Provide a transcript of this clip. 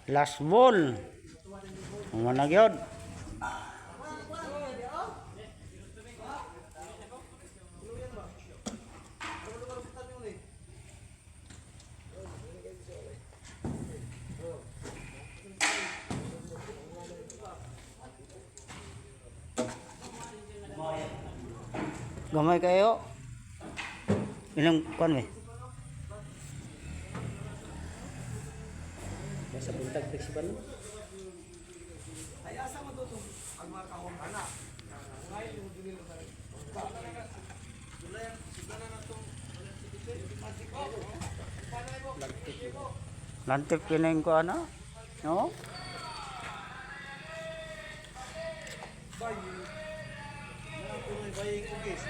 Last ball. Mana gyud? Gamay kayo. Ilang kuan we? Sa buntag flexible. Ay asa mo to ang mga kahon ana. Ngay mo dili mo tare. Dulayan sudana na tong Lantik pining ko ano? No? bay. Na punoy baying ugis.